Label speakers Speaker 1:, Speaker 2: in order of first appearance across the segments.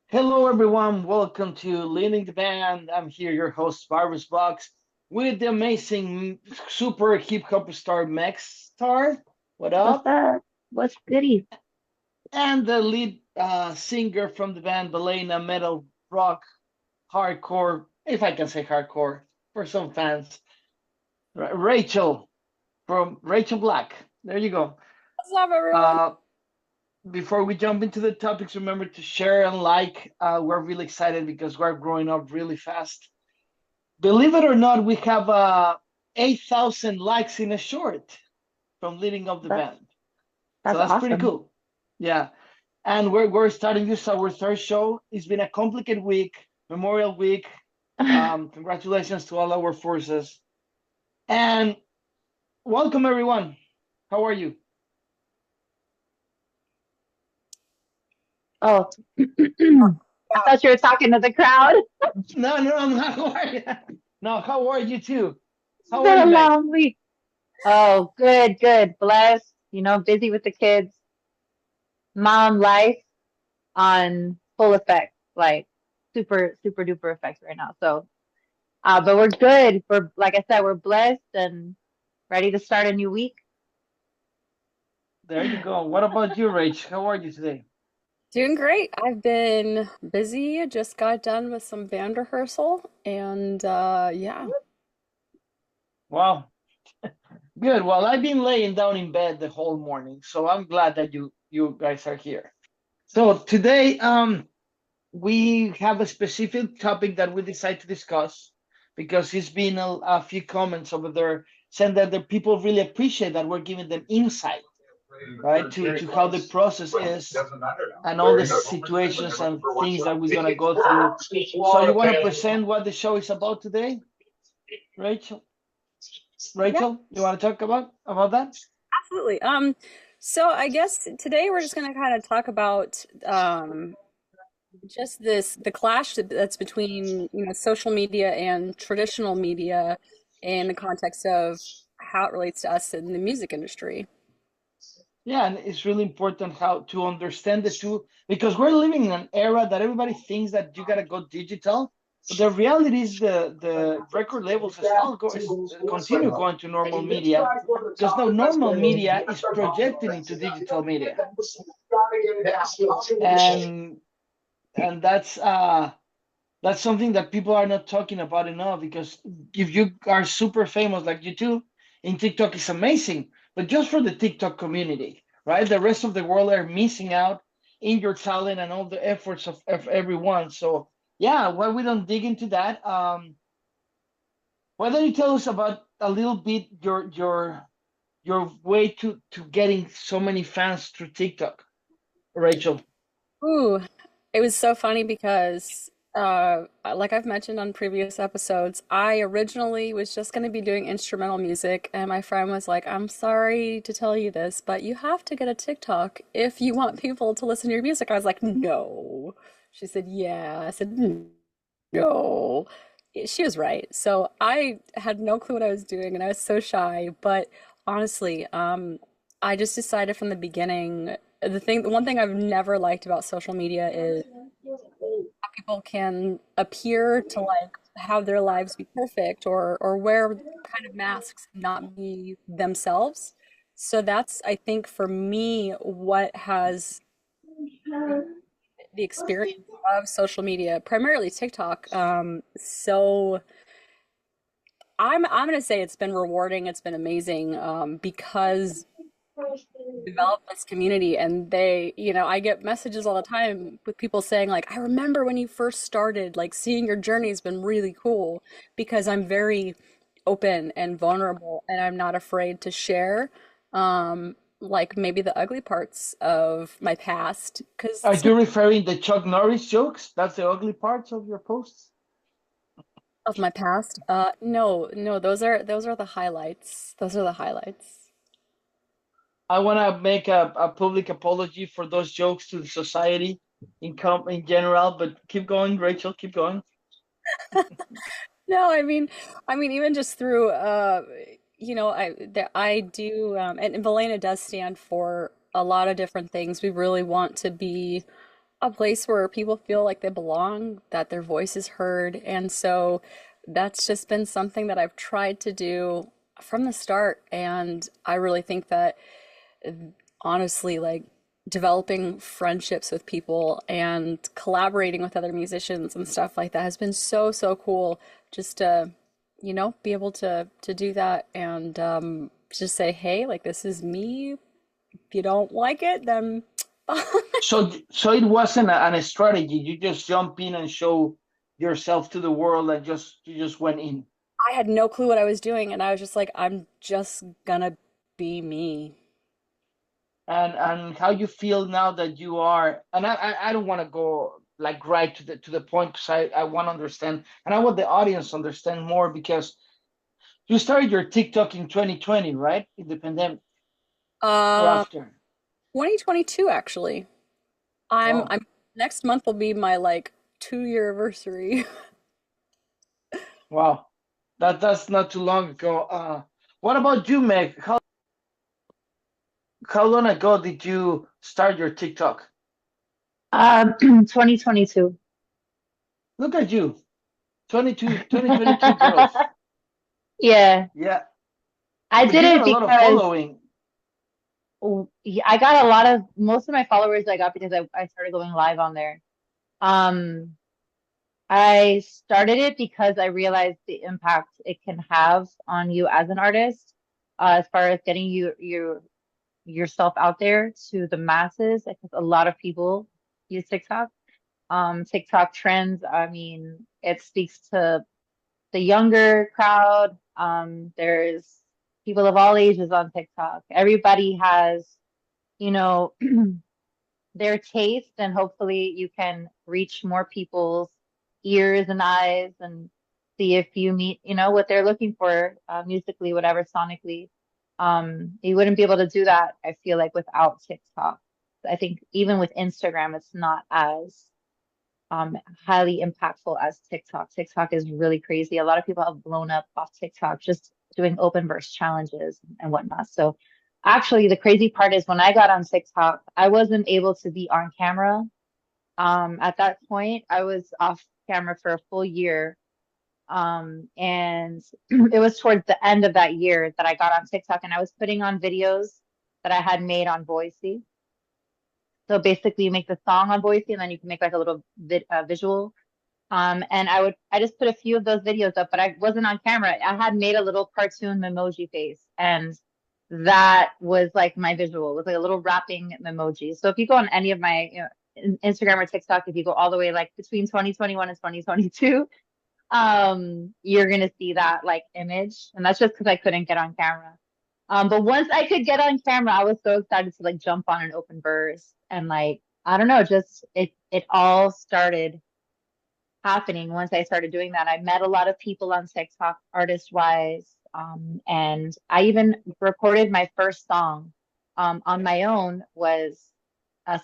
Speaker 1: Hello, everyone. Welcome to Leading the Band. I'm here, your host, Barbara's Box, with the amazing super hip hop star Max Star. What
Speaker 2: What's
Speaker 1: up?
Speaker 2: up? What's goody?
Speaker 1: And the lead singer from the band, Belena, metal, rock, hardcore, if I can say hardcore, for some fans. Rachel from Rachel Black. There you go.
Speaker 3: What's up, everyone?
Speaker 1: Uh, Before we jump into the topics, remember to share and like. We're really excited because we're growing up really fast. Believe it or not, we have 8,000 likes in a short from leading up the
Speaker 2: That's
Speaker 1: band. So
Speaker 2: that's
Speaker 1: that's pretty
Speaker 2: awesome.
Speaker 1: cool. Yeah. And we're starting this our third show. It's been a complicated week, Memorial Week. Congratulations to all our forces. And welcome, everyone. How are you?
Speaker 2: Oh, I
Speaker 3: Wow.
Speaker 2: thought you were talking to the crowd.
Speaker 1: No, no, I'm not. How are you? No, how are you too?
Speaker 2: It's
Speaker 1: How are
Speaker 2: been
Speaker 1: you,
Speaker 2: a
Speaker 1: Meg?
Speaker 2: long week. Oh, good, good. Blessed. Busy with the kids. Mom life on full effect, like super, super duper effects right now. So, but we're good. We're like I said, we're blessed and ready to start a new week.
Speaker 1: There you go. What about you, Rach? How are you today?
Speaker 3: Doing great. I've been busy. Just got done with some band rehearsal, and yeah.
Speaker 1: Wow. Good. Well, I've been laying down in bed the whole morning, so I'm glad that you guys are here. So today, we have a specific topic that we decide to discuss because it's been a few comments over there saying that the people really appreciate that we're giving them insight, right, to how the process is and all the situations and things that we're gonna go through. So you want to present what the show is about today, Rachel?
Speaker 3: Yeah,
Speaker 1: Rachel, you want to talk about that?
Speaker 3: absolutely. So I guess today we're just gonna kind of talk about just the clash that's between, social media and traditional media in the context of how it relates to us in the music industry.
Speaker 1: Yeah, and it's really important how to understand the two because we're living in an era that everybody thinks that you gotta go digital, but the reality is the record labels as well continue going to normal media because now normal media is projecting into digital media, and and that's something that people are not talking about enough because if you are super famous like you two in TikTok is amazing, but just for the TikTok community, right? The rest of the world are missing out in your talent and all the efforts of everyone. So yeah, why we don't dig into that? Why don't you tell us about a little bit your way to getting so many fans through TikTok, Rachel?
Speaker 3: Ooh, it was so funny because, like I've mentioned on previous episodes, I originally was just going to be doing instrumental music, and my friend was like, I'm sorry to tell you this, but you have to get a TikTok if you want people to listen to your music. I was like, no. She said, yeah. I said, no. She was right. So I had no clue what I was doing, and I was so shy, but honestly, I just decided from the beginning the one thing I've never liked about social media is how people can appear to like have their lives be perfect or wear kind of masks and not be themselves. So that's, I think, for me, what has the experience of social media, primarily TikTok. So I'm gonna say it's been rewarding, it's been amazing, because develop this community and I get messages all the time with people saying like, I remember when you first started, like seeing your journey has been really cool because I'm very open and vulnerable and I'm not afraid to share like maybe the ugly parts of my past because
Speaker 1: Are
Speaker 3: it's not
Speaker 1: you referring the Chuck Norris jokes? That's the ugly parts of your posts?
Speaker 3: of my past. No, no, those are the highlights. Those are the highlights.
Speaker 1: I want to make a public apology for those jokes to the society in general, but keep going, Rachel, keep going.
Speaker 3: No, I mean, even just through, I do, and Valena does stand for a lot of different things. We really want to be. a place where people feel like they belong, that their voice is heard. And so that's just been something that I've tried to do from the start. And I really think that honestly, like developing friendships with people and collaborating with other musicians and stuff like that has been so, so cool just to, be able to do that and just say, hey, like this is me. If you don't like it, then
Speaker 1: So it wasn't a strategy. You just jump in and show yourself to the world, and you just went in.
Speaker 3: I had no clue what I was doing, and I was just like, I'm just gonna be me.
Speaker 1: And how you feel now that you are, and I don't want to go like right to the point, because I want to understand, and I want the audience to understand more, because you started your TikTok in 2020, right? In the pandemic, or
Speaker 3: Um,
Speaker 1: after?
Speaker 3: 2022 actually.
Speaker 1: Wow,
Speaker 3: I'm next month will be my like 2-year anniversary.
Speaker 1: wow, that's not too long ago. What about you, Meg? How long ago did you start your TikTok?
Speaker 2: 2022.
Speaker 1: Look at you, 2022 girls.
Speaker 2: Yeah,
Speaker 1: Yeah,
Speaker 2: I
Speaker 1: but
Speaker 2: did
Speaker 1: you got
Speaker 2: it
Speaker 1: a lot of
Speaker 2: because
Speaker 1: following.
Speaker 2: I got a lot of most of my followers I got because I started going live on there. Um, I started it because I realized the impact it can have on you as an artist, as far as getting yourself out there to the masses. Because a lot of people use TikTok. TikTok trends. I mean, it speaks to the younger crowd. There's people of all ages on TikTok. Everybody has, you know, their taste, and hopefully you can reach more people's ears and eyes and see if you meet, what they're looking for, musically, whatever, sonically. You wouldn't be able to do that, I feel like, without TikTok. I think even with Instagram, it's not as um highly impactful as TikTok. TikTok is really crazy. A lot of people have blown up off TikTok just doing open verse challenges and whatnot. So actually the crazy part is when I got on TikTok, I wasn't able to be on camera. At that point, I was off camera for a full year. And it was towards the end of that year that I got on TikTok, and I was putting on videos that I had made on Voicey. So basically, you make the song on Voicey, and then you can make like a little visual. And I just put a few of those videos up, but I wasn't on camera. I had made a little cartoon memoji face, and that was like my visual. It was like a little rapping memoji. So if you go on any of my, Instagram or TikTok, if you go all the way like between 2021 and 2022, you're gonna see that like image, and that's just because I couldn't get on camera. But once I could get on camera, I was so excited to like jump on an open verse, and like I don't know, just it all started happening once I started doing that. I met a lot of people on TikTok, artist wise, and I even recorded my first song on my own. Was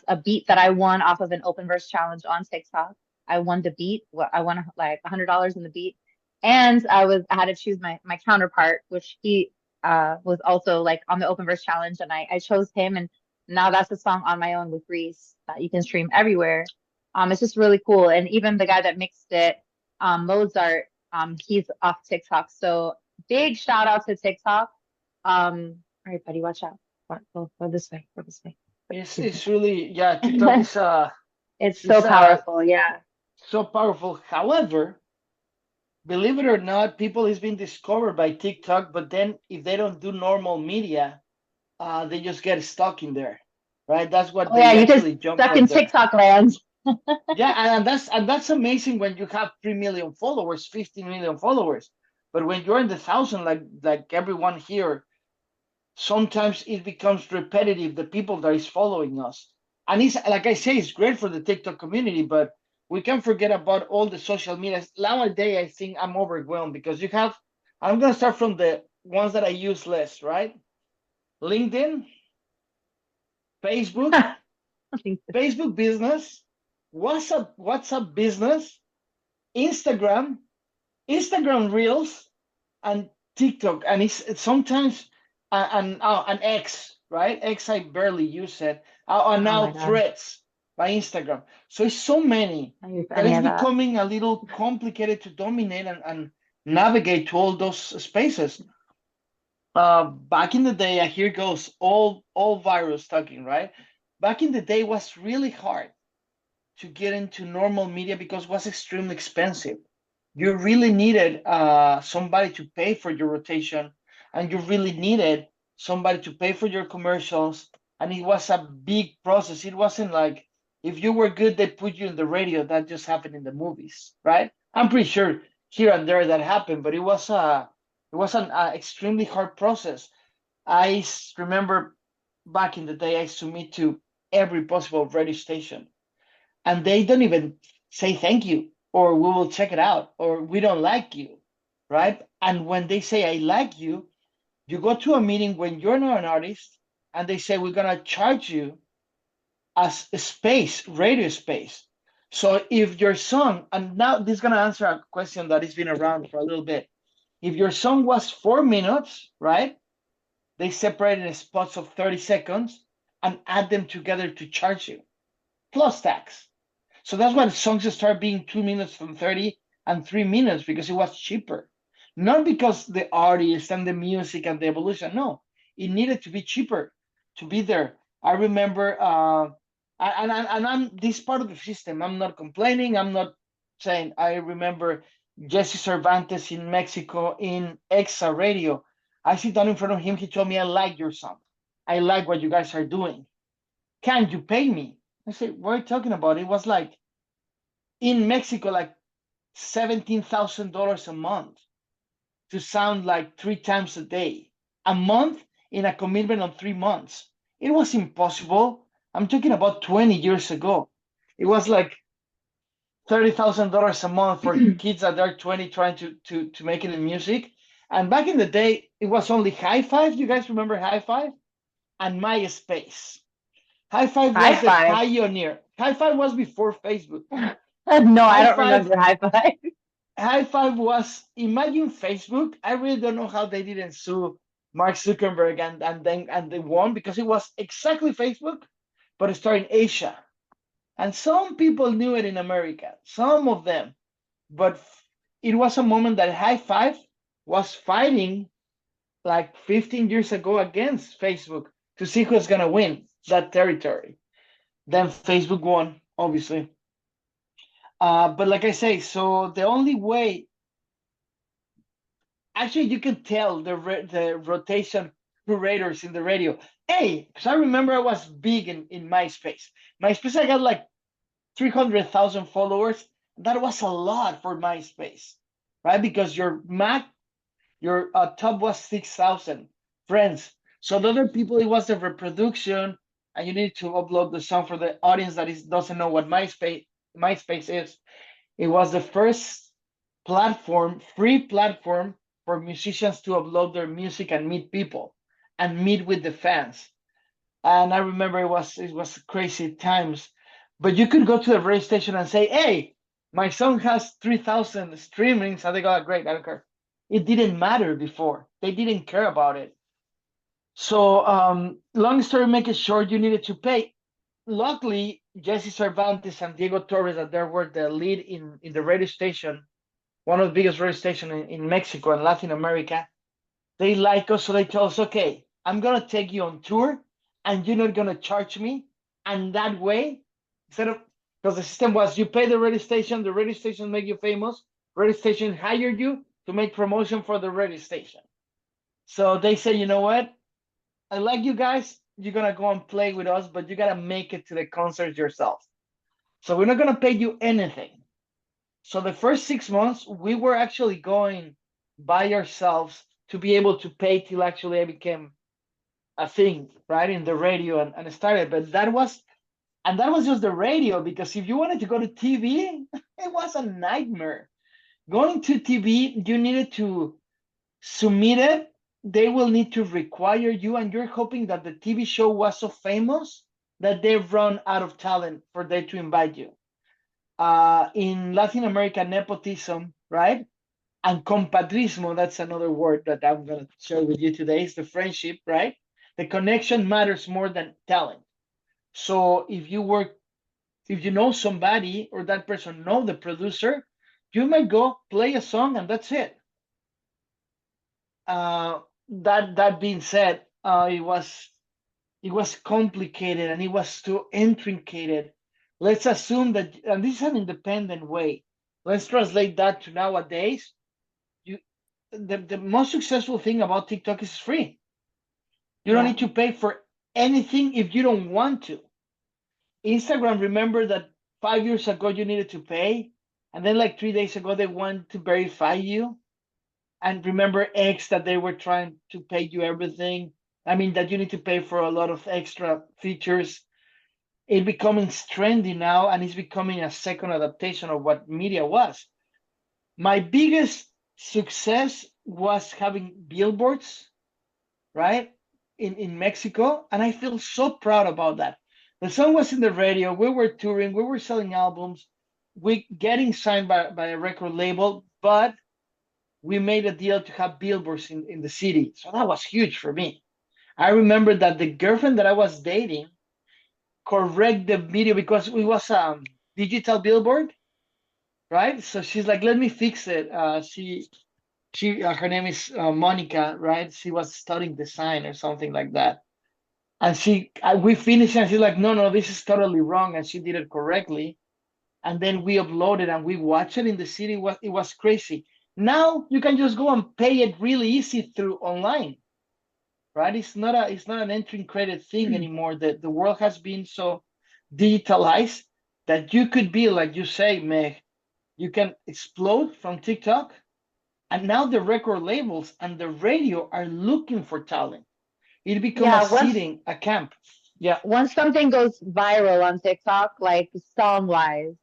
Speaker 2: a beat that I won off of an open verse challenge on TikTok. I won the beat. I won like $100 in the beat, and I had to choose my counterpart, which he was also like on the open verse challenge, and I chose him, and now that's a song on my own with Reese that you can stream everywhere. It's just really cool. And even the guy that mixed it, Mozart, he's off TikTok. So big shout out to TikTok. All right, buddy, watch out. Go this way. Go this way.
Speaker 1: It's really, yeah. TikTok
Speaker 2: It's so
Speaker 1: is
Speaker 2: powerful. Yeah.
Speaker 1: so powerful. However, believe it or not, people is being discovered by TikTok, but then if they don't do normal media, they just get stuck in there, right? That's what
Speaker 2: Oh yeah,
Speaker 1: they
Speaker 2: you just
Speaker 1: actually jump
Speaker 2: stuck in
Speaker 1: from there.
Speaker 2: TikTok land.
Speaker 1: Yeah, and that's amazing when you have 3 million followers, 15 million followers. But when you're in the thousand, like everyone here, sometimes it becomes repetitive, the people that is following us. And it's like I say, it's great for the TikTok community, but we can forget about all the social media. Nowadays, I think I'm overwhelmed, because you have, I'm gonna start from the ones that I use less, right? LinkedIn, Facebook, Facebook business, WhatsApp business, Instagram, Instagram Reels, and TikTok. And it's sometimes and X, right? X, I barely use it. And
Speaker 2: Oh
Speaker 1: now
Speaker 2: my God.
Speaker 1: Threads. by Instagram. So it's so many
Speaker 2: I use
Speaker 1: that
Speaker 2: any
Speaker 1: it's
Speaker 2: of that.
Speaker 1: becoming a little complicated to dominate and navigate to all those spaces. Back in the day, here goes all virus talking, right? Back in the day, it was really hard to get into normal media because it was extremely expensive. You really needed somebody to pay for your rotation, and you really needed somebody to pay for your commercials. And it was a big process. It wasn't like if you were good, they put you in the radio. That just happened in the movies, right? I'm pretty sure here and there that happened, but it was an extremely hard process. Remember back in the day, I submit to every possible radio station, and they don't even say thank you or we will check it out or we don't like you, right? And when they say I like you, you go to a meeting when you're not an artist, and they say we're gonna charge you as a space, radio space. So if your song, and now this is gonna answer a question that has been around for a little bit. If your song was 4 minutes, right? They separate it in spots of 30 seconds and add them together to charge you, plus tax. So that's why the songs start being 2 minutes from 30 and 3 minutes, because it was cheaper. Not because the artist and the music and the evolution. No, it needed to be cheaper to be there. I remember, and I'm this part of the system. I'm not complaining. I'm not saying. I remember Jesse Cervantes in Mexico in Exa Radio. I sit down in front of him. He told me, I like your song. I like what you guys are doing. Can you pay me? I said, what are you talking about? It was like in Mexico, like $17,000 a month to sound like 3 times a day, a month in a commitment on 3 months. It was impossible. I'm talking about 20 years ago. It was like $30,000 a month for kids that are 20 trying to make it in music. And back in the day, it was only High Five. You guys remember High Five? And MySpace. High Five
Speaker 2: High
Speaker 1: was the
Speaker 2: five.
Speaker 1: pioneer. High Five was before Facebook.
Speaker 2: No, I
Speaker 1: High
Speaker 2: don't
Speaker 1: Five
Speaker 2: remember high five.
Speaker 1: High Five was, imagine Facebook. I really don't know how they didn't sue Mark Zuckerberg and they won, because it was exactly Facebook, but it started in Asia. And some people knew it in America, some of them, but it was a moment that High Five was fighting like 15 years ago against Facebook to see who's gonna win that territory. Then Facebook won, obviously. But like I say, so the only way, actually, you can tell the rotation curators in the radio. Hey, because I remember I was big in MySpace. MySpace, I got like 300,000 followers. That was a lot for MySpace, right? Because your top was 6,000 friends. So the other people, it was the reproduction, and you need to upload the song for the audience that doesn't know what MySpace is. It was the first free platform for musicians to upload their music and meet people and meet with the fans. And I remember it was crazy times. But you could go to the radio station and say, "Hey, my song has 3,000 streamings," and they go, "Great, I don't care." It didn't matter before. They didn't care about it. So, long story make it short, you needed to pay. Luckily, Jesse Cervantes and Diego Torres, that they were the lead in the radio station, one of the biggest radio stations in Mexico and Latin America. They like us, so they tell us, okay, I'm gonna take you on tour, and you're not gonna charge me. And that way, instead of, because the system was you pay the radio station make you famous, radio station hire you to make promotion for the radio station. So they say, you know what? I like you guys. You're gonna go and play with us, but you gotta make it to the concert yourself. So we're not gonna pay you anything. So the first 6 months, we were actually going by ourselves to be able to pay till actually I became a thing, right, in the radio and it started. But that was just the radio, because if you wanted to go to TV, it was a nightmare. Going to TV, you needed to submit it. They will need to require you, and you're hoping that the TV show was so famous that they've run out of talent for them to invite you. In Latin America, nepotism, right? And compadrismo, that's another word that I'm going to share with you today, is the friendship, right? The connection matters more than talent. So if you were if you know somebody or that person know the producer, you might go play a song and that's it. That being said, it was complicated and it was too intricate. Let's assume that, and this is an independent way. Let's translate that to nowadays. You, the most successful thing about TikTok is free. You don't
Speaker 2: Yeah.
Speaker 1: need to pay for anything if you don't want to. Instagram, remember that 5 years ago you needed to pay, and then like 3 days ago they want to verify you. And remember X that they were trying to pay you everything. I mean that you need to pay for a lot of extra features. It's becoming trendy now, and it's becoming a second adaptation of what media was. My biggest success was having billboards, right, in Mexico, and I feel so proud about that. The song was in the radio. We were touring. We were selling albums. We getting signed by a record label, but we made a deal to have billboards in the city. So that was huge for me. I remember that the girlfriend that I was dating correct the video because it was a digital billboard, right? So she's like, "Let me fix it." She her name is Monica, right? She was studying design or something like that. And we finished, and she's like, "No, no, this is totally wrong," and she did it correctly. And then we uploaded and we watched it in the city. It was crazy. Now you can just go and pay it really easy through online, right? It's not an entering credit thing anymore. The world has been so digitalized that you could be like you say, Meg, you can explode from TikTok, and now the record labels and the radio are looking for talent. It become a
Speaker 2: Yeah, once
Speaker 1: seating, a camp. Yeah.
Speaker 2: once something goes viral on TikTok, like song wise,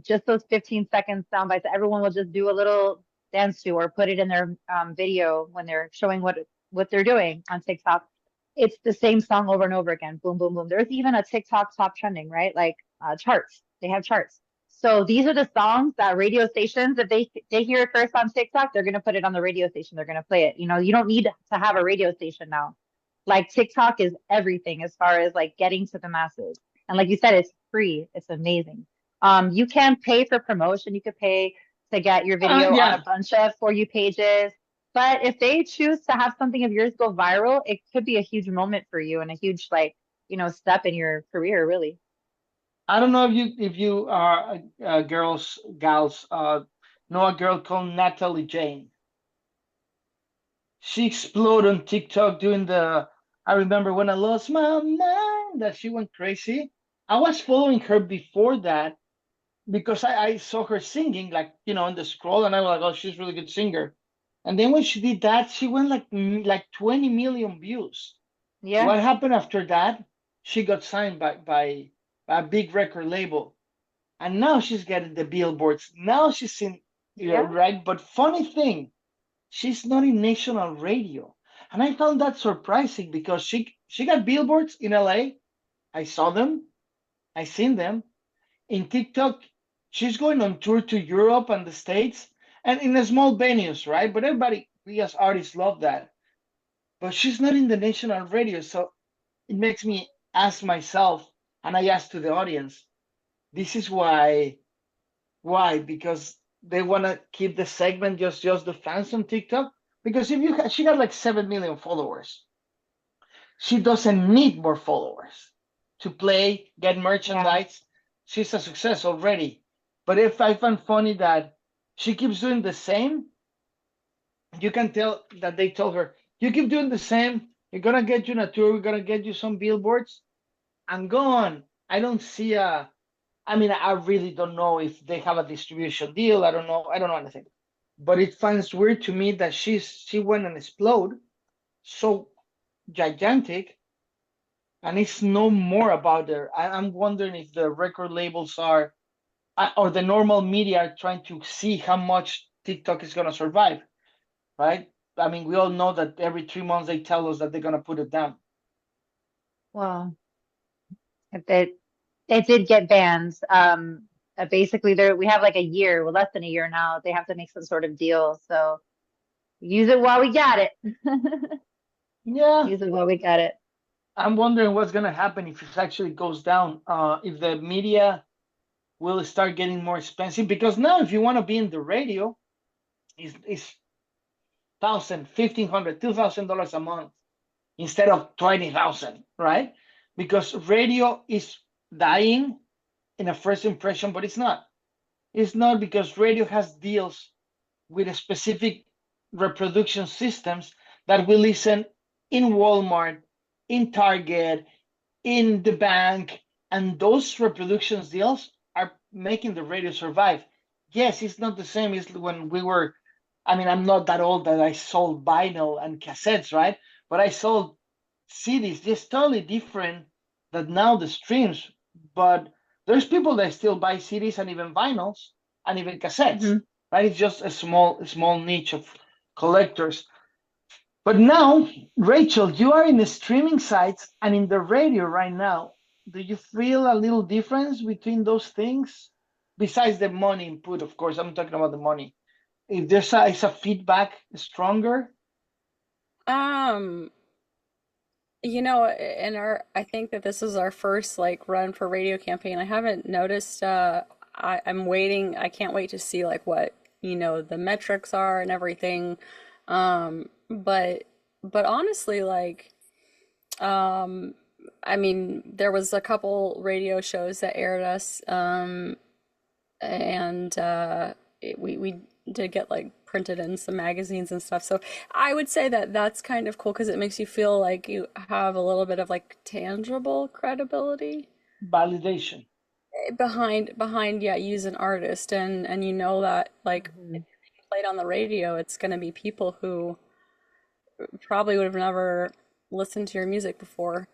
Speaker 2: just those 15 second sound bites, everyone will just do a little dance to or put it in their video when they're showing what they're doing on TikTok. It's the same song over and over again. Boom, boom, boom. There's even a TikTok top trending, right? Like charts. They have charts. So these are the songs that radio stations, if they hear it first on TikTok, they're gonna put it on the radio station. They're gonna play it. You know, you don't need to have a radio station now. Like TikTok is everything as far as like getting to the masses. And like you said, it's free. It's amazing. You can pay for promotion. You could pay to get your video on a
Speaker 1: Yeah.
Speaker 2: bunch of For You pages. But if they choose to have something of yours go viral, it could be a huge moment for you and a huge like, step in your career, really.
Speaker 1: I don't know if you are girls, gals, know a girl called Natalie Jane. She exploded on TikTok doing the. I remember when I lost my mind that she went crazy. I was following her before that because I saw her singing like in the scroll, and I was like, oh, she's a really good singer. And then when she did that, she went like 20 million views.
Speaker 2: Yeah.
Speaker 1: What happened after that? She got signed by a big record label, and now she's getting the billboards. Now she's in,
Speaker 2: Yeah.
Speaker 1: right. But funny thing, she's not in national radio, and I found that surprising because she got billboards in LA. I saw them. I seen them in TikTok. She's going on tour to Europe and the States, and in the small venues, right? But everybody, we as artists love that. But she's not in the national radio, so it makes me ask myself, and I ask to the audience, this is why. Why? Because they want to keep the segment just the fans on TikTok. Because if she got like 7 million followers, she doesn't need more followers to play, get
Speaker 2: Yeah.
Speaker 1: merchandise. She's a success already. But if I find funny that she keeps doing the same, you can tell that they told her, you keep doing the same, we're gonna get you on a tour, we're gonna get you some billboards, and go on. I don't see a. I mean, I really don't know if they have a distribution deal. I don't know. I don't know anything. But it finds weird to me that she went and explode so gigantic, and it's no more about her. I'm wondering if the record labels are or the normal media are trying to see how much TikTok is gonna survive, right? I mean, we all know that every 3 months they tell us that they're gonna put it down.
Speaker 2: Well, if it did get banned. Basically, we have like a year, well, less than a year now. They have to make some sort of deal. So use it while we got it.
Speaker 1: Yeah,
Speaker 2: Use it while we got it.
Speaker 1: I'm wondering what's gonna happen if it actually goes down. If the media will start getting more expensive, because now if you want to be in the radio, it's thousand, $1,500, $2,000 a month instead of 20,000, right? Because radio is dying in a first impression, but it's not. It's not, because radio has deals with a specific reproduction systems that we listen in Walmart, in Target, in the bank, and those reproduction deals are making the radio survive. Yes, it's not the same as when we were. I mean, I'm not that old that I sold vinyl and cassettes, right? But I sold CDs. Just totally different than now the streams. But there's people that still buy CDs and even vinyls and even cassettes,
Speaker 2: Hmm.
Speaker 1: right? It's just a small niche of collectors. But now, Rachel, you are in the streaming sites and in the radio right now. Do you feel a little difference between those things? Besides the money input, of course, I'm talking about the money. If there's is a feedback stronger?
Speaker 3: Um, I think that this is our first like run for radio campaign. I haven't noticed, I'm waiting. I can't wait to see like what, the metrics are and everything. But honestly, like, um, I mean, there was a couple radio shows that aired us, and we did get like printed in some magazines and stuff. So I would say that that's kind of cool because it makes you feel like you have a little bit of like tangible credibility
Speaker 1: Validation.
Speaker 3: behind yeah, you as an artist, and you know that like
Speaker 2: Hmm.
Speaker 3: played on the radio, it's going to be people who probably would have never listened to your music before,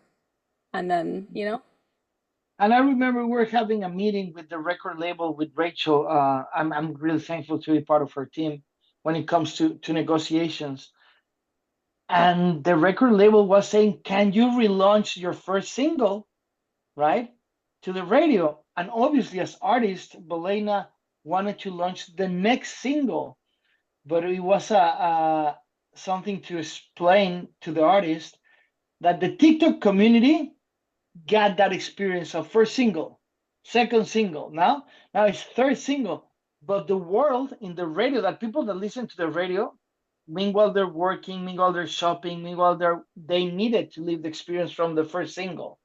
Speaker 3: and then
Speaker 1: And I remember we were having a meeting with the record label with Rachel. I'm really thankful to be part of her team when it comes to negotiations. And the record label was saying, "Can you relaunch your first single, right, to the radio?" And obviously, as artist, Belena wanted to launch the next single, but it was a something to explain to the artist that the TikTok community got that experience of first single, second single. Now it's third single. But the world in the radio, that people that listen to the radio, meanwhile they're working, meanwhile they're shopping, meanwhile they needed to live the experience from the first single.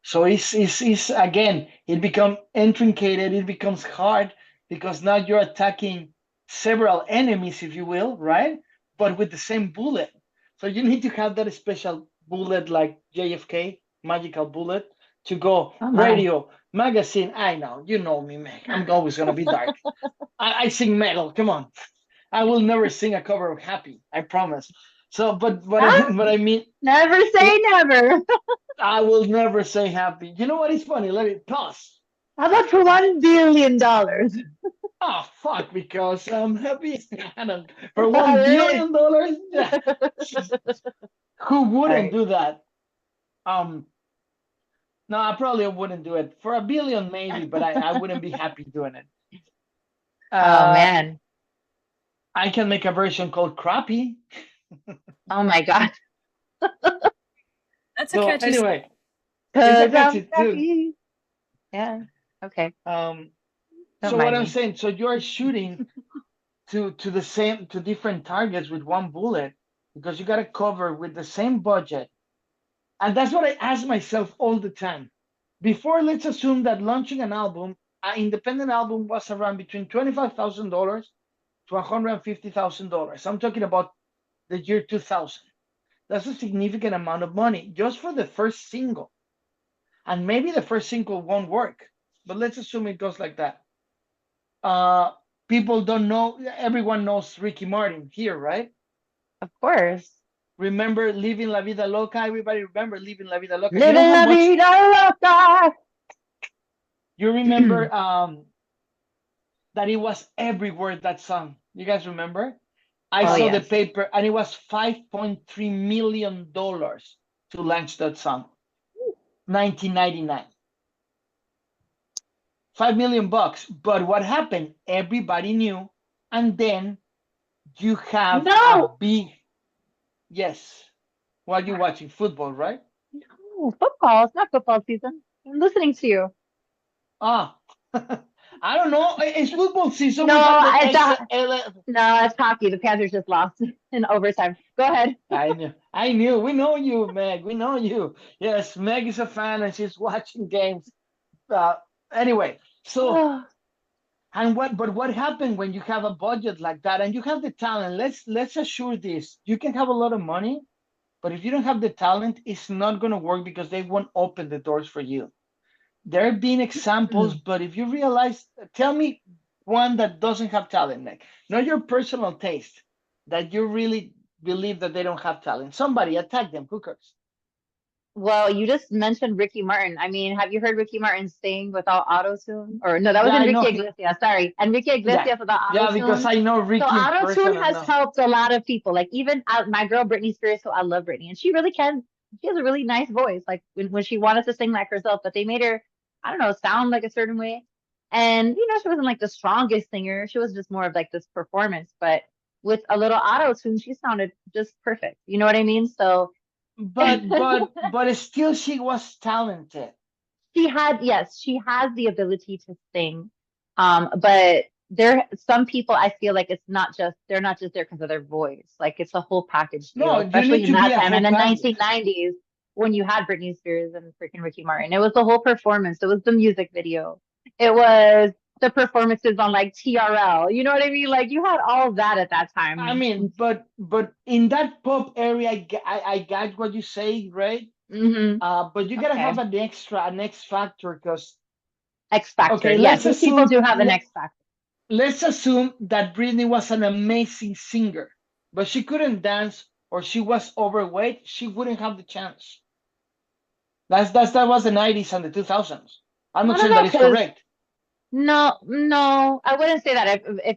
Speaker 1: So it's again, it becomes intricated, it becomes hard because now you're attacking several enemies, if you will, right? But with the same bullet. So you need to have that special bullet like JFK, magical bullet, to go
Speaker 2: Oh my.
Speaker 1: radio, magazine. I know, you know me, man. I'm always gonna be dark. I sing metal. Come on. I will never sing a cover of Happy. I promise. So, but
Speaker 2: Huh?
Speaker 1: but I mean,
Speaker 2: Never say
Speaker 1: it,
Speaker 2: never.
Speaker 1: I will never say happy. You know what is funny? Let me pause.
Speaker 2: How about for $1 billion?
Speaker 1: Oh fuck, because I'm happy. I don't, for $1 billion. Yeah. Who wouldn't
Speaker 2: Sorry.
Speaker 1: do that? Um, no, I probably wouldn't do it. For a billion, maybe, but I wouldn't be happy doing it.
Speaker 2: Oh
Speaker 1: Uh,
Speaker 2: man.
Speaker 1: I can make a version called Crappy.
Speaker 2: Oh my God.
Speaker 3: that's a
Speaker 1: So
Speaker 3: catchy song.
Speaker 1: anyway, it's a
Speaker 2: Cause I'm
Speaker 1: catchy tune.
Speaker 2: happy. Yeah. Okay.
Speaker 1: Um,
Speaker 2: Don't
Speaker 1: so what
Speaker 2: mind
Speaker 1: I'm
Speaker 2: me.
Speaker 1: saying, so you're shooting to the same to different targets with one bullet because you got to cover with the same budget. And that's what I ask myself all the time. Before, let's assume that launching an independent album was around between $25,000 to $150,000. I'm talking about the year 2000. That's a significant amount of money just for the first single. And maybe the first single won't work, but let's assume it goes like that. Uh, People don't know, everyone knows Ricky Martin here, right?
Speaker 2: Of course.
Speaker 1: Remember Living La Vida Loca? Everybody remember Living La Vida Loca? You know
Speaker 2: Living
Speaker 1: how
Speaker 2: la
Speaker 1: much
Speaker 2: vida loca.
Speaker 1: you remember that it was everywhere, that song. You guys remember? I
Speaker 2: Oh
Speaker 1: saw the
Speaker 2: yes.
Speaker 1: paper and it was $5.3 million to launch that song. 1999. 5 million bucks. But what happened? Everybody knew. And then you have a
Speaker 2: No.
Speaker 1: big yes. While you're watching football, right?
Speaker 2: Ooh, football. It's not football season. I'm listening to you.
Speaker 1: Ah, I don't know. It's football season.
Speaker 2: No,
Speaker 1: We have the
Speaker 2: it's
Speaker 1: X.
Speaker 2: not. No, it's hockey. The Panthers just lost in overtime. Go ahead.
Speaker 1: I knew. I knew. We know you, Meg. We know you. Yes, Meg is a fan and she's watching games. Uh, anyway, so
Speaker 2: Oh,
Speaker 1: and what? But what happened when you have a budget like that and you have the talent? Let's assure this. You can have a lot of money, but if you don't have the talent, it's not going to work because they won't open the doors for you. There have been examples,
Speaker 2: mm.
Speaker 1: but if you realize, tell me one that doesn't have talent, Meg. Not your personal taste, that you really believe that they don't have talent. Somebody attack them. Who cares?
Speaker 2: Well, you just mentioned Ricky Martin. I mean, have you heard Ricky Martin sing without auto-tune? Or no, that was
Speaker 1: Yeah, I
Speaker 2: Enrique
Speaker 1: know.
Speaker 2: Iglesias. Sorry, Enrique
Speaker 1: Yeah,
Speaker 2: Iglesias without
Speaker 1: yeah, because
Speaker 2: auto-tune.
Speaker 1: I know
Speaker 2: So
Speaker 1: Ricky in person.
Speaker 2: auto-tune
Speaker 1: I
Speaker 2: has
Speaker 1: know.
Speaker 2: helped a lot of people. Like even my girl Britney Spears, who I love Britney, and she really can. She has a really nice voice. Like when she wanted to sing like herself, but they made her, I don't know, sound like a certain way. And she wasn't like the strongest singer. She was just more of like this performance. But with a little auto-tune, she sounded just perfect. You know what I mean? So.
Speaker 1: But still, she was talented.
Speaker 2: Yes, she has the ability to sing. But some people I feel like they're not just there because of their voice. Like it's a whole package deal,
Speaker 1: No, you
Speaker 2: especially
Speaker 1: need
Speaker 2: in
Speaker 1: to be
Speaker 2: that
Speaker 1: a
Speaker 2: time in
Speaker 1: whole
Speaker 2: the
Speaker 1: package.
Speaker 2: 1990s when you had Britney Spears and freaking Ricky Martin. It was the whole performance. It was the music video. It was the performances on like TRL. You know what I mean? Like you had all of that at that
Speaker 1: I
Speaker 2: time.
Speaker 1: mean, but in that pop area, I got what you say, right?
Speaker 2: Hmm.
Speaker 1: But you gotta have
Speaker 2: Okay.
Speaker 1: an X factor, because
Speaker 2: X Factor.
Speaker 1: okay,
Speaker 2: Yes, these people do have an X Factor.
Speaker 1: let's assume that Britney was an amazing singer, but she couldn't dance or she was overweight, she wouldn't have the chance. That was the 90s and the 2000s. I'm
Speaker 2: I
Speaker 1: not
Speaker 2: don't
Speaker 1: saying that
Speaker 2: know,
Speaker 1: is
Speaker 2: because
Speaker 1: correct.
Speaker 2: no, no, I wouldn't say that. If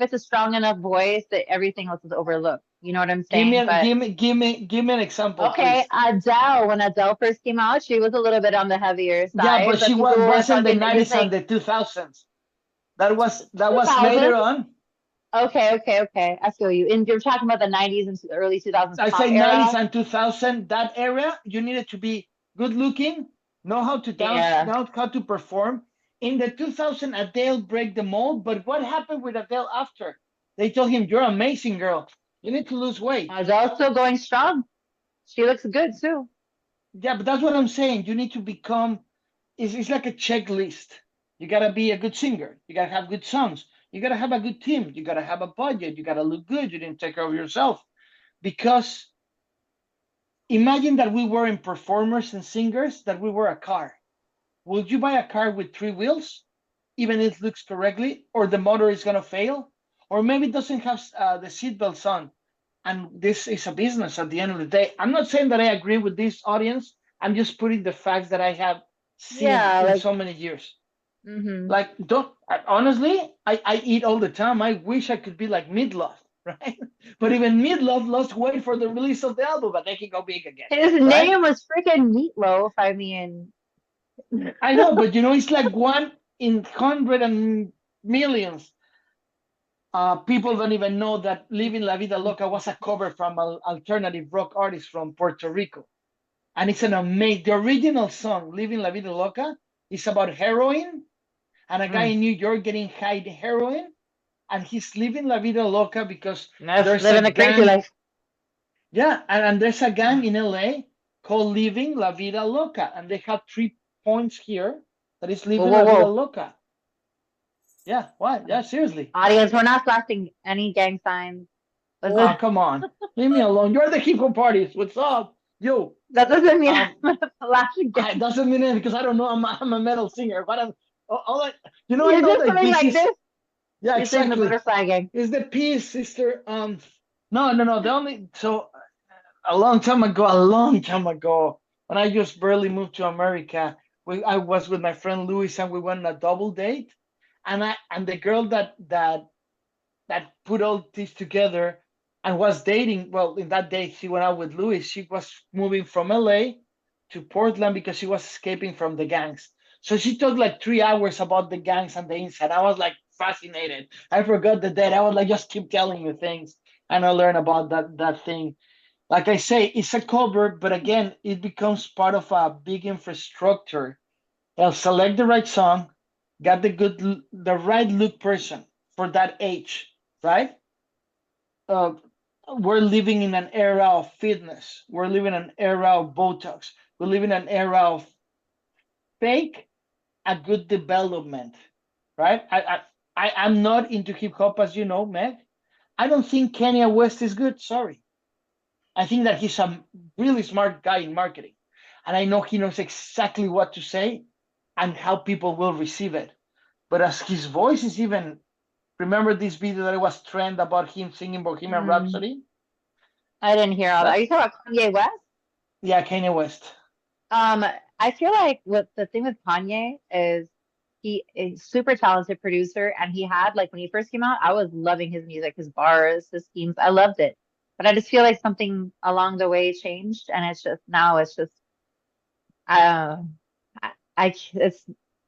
Speaker 2: it's a strong enough voice that everything else is overlooked. You know what I'm
Speaker 1: Give me
Speaker 2: saying?
Speaker 1: an,
Speaker 2: But
Speaker 1: give me an example,
Speaker 2: okay,
Speaker 1: please.
Speaker 2: Adele, when Adele first came out, she was a little bit on the heavier
Speaker 1: Yeah,
Speaker 2: side,
Speaker 1: but
Speaker 2: but
Speaker 1: she
Speaker 2: people were
Speaker 1: wasn't the
Speaker 2: talking that you're
Speaker 1: 90s and
Speaker 2: saying
Speaker 1: the 2000s. That was later
Speaker 2: 2000.
Speaker 1: on.
Speaker 2: Okay, okay, okay. I feel you. And you're talking about the 90s and early 2000s
Speaker 1: I
Speaker 2: pop
Speaker 1: say 90s
Speaker 2: era.
Speaker 1: and 2000, that area, you needed to be good looking, know how to dance,
Speaker 2: Yeah.
Speaker 1: know how to perform. In the 2000, Adele break the mold, but what happened with Adele after? They told him, you're amazing, girl. You need to lose weight.
Speaker 2: Adele's still going strong. She looks good too.
Speaker 1: Yeah, but that's what I'm saying. You need to become, it's like a checklist. You got to be a good singer. You got to have good songs. You got to have a good team. You got to have a budget. You got to look good. You didn't take care of yourself. Because imagine that we weren't performers and singers, that we were a car. Would you buy a car with three wheels, even if it looks correctly, or the motor is going to fail? Or maybe it doesn't have the seatbelts on. And this is a business at the end of the day. I'm not saying that I agree with this audience. I'm just putting the facts that I have seen
Speaker 2: Yeah,
Speaker 1: in
Speaker 2: like
Speaker 1: so many years.
Speaker 2: hmm.
Speaker 1: Like, honestly, I eat all the time. I wish I could be like Midlove, right? But even Midlove lost weight for the release of the album, but they can go big again,
Speaker 2: His
Speaker 1: right?
Speaker 2: name was freaking Meatloaf. I mean,
Speaker 1: I know, but it's like one in hundred and millions. People don't even know that "Living La Vida Loca" was a cover from an alternative rock artist from Puerto Rico, and it's an amazing. The original song "Living La Vida Loca" is about heroin and a guy
Speaker 2: mm,
Speaker 1: in New York getting high heroin, and he's living La Vida Loca because
Speaker 2: that's
Speaker 1: there's a
Speaker 2: living the crazy
Speaker 1: gang.
Speaker 2: life.
Speaker 1: Yeah, and there's a gang in LA called Living La Vida Loca, and they have 3 points here that is
Speaker 2: Whoa,
Speaker 1: Living
Speaker 2: whoa,
Speaker 1: La Vida
Speaker 2: whoa.
Speaker 1: Loca. Yeah, what? Yeah, seriously.
Speaker 2: Audience, we're not flashing any gang signs.
Speaker 1: Oh, come on. Leave me alone. You're the hip hop parties. What's up? Yo.
Speaker 2: That doesn't mean I'm
Speaker 1: Um,
Speaker 2: gonna flash a
Speaker 1: it
Speaker 2: gang.
Speaker 1: doesn't mean anything because I don't know. I'm a metal singer. But all I, I
Speaker 2: You're
Speaker 1: know
Speaker 2: just
Speaker 1: that
Speaker 2: going
Speaker 1: this
Speaker 2: like
Speaker 1: is,
Speaker 2: this.
Speaker 1: yeah,
Speaker 2: You're saying the
Speaker 1: exactly.
Speaker 2: butterfly gang.
Speaker 1: Is the piece, sister. No, no, no. The only, so a long time ago, when I just barely moved to America, I was with my friend Luis and we went on a double date. And the girl that put all this together and was dating. Well, in that day, she went out with Louis. She was moving from LA to Portland because she was escaping from the gangs. So she talked like 3 hours about the gangs and the inside. I was like fascinated. I forgot the date. I was like, just keep telling you things, and I learned about that thing. like I say, it's a cover, but again, it becomes part of a big infrastructure. They'll select the right song, got the right look person for that age, right? Uh, we're living in an era of fitness. We're living in an era of Botox. We live in an era of fake a good development, right? I'm not into hip hop, as you know, Meg. I don't think Kanye West is good. Sorry. I think that he's a really smart guy in marketing. And I know he knows exactly what to say and how people will receive it. But as his voice is even, remember this video that it was trend about him singing Bohemian
Speaker 2: Mm,
Speaker 1: Rhapsody?
Speaker 2: I didn't hear all that. Are
Speaker 1: That's,
Speaker 2: you talking about Kanye West?
Speaker 1: yeah, Kanye West.
Speaker 2: Um, I feel like what the thing with Kanye is he is super talented producer, and he had like when he first came out, I was loving his music, his bars, his schemes. I loved it. But I just feel like something along the way changed, and it's just now it's just uh,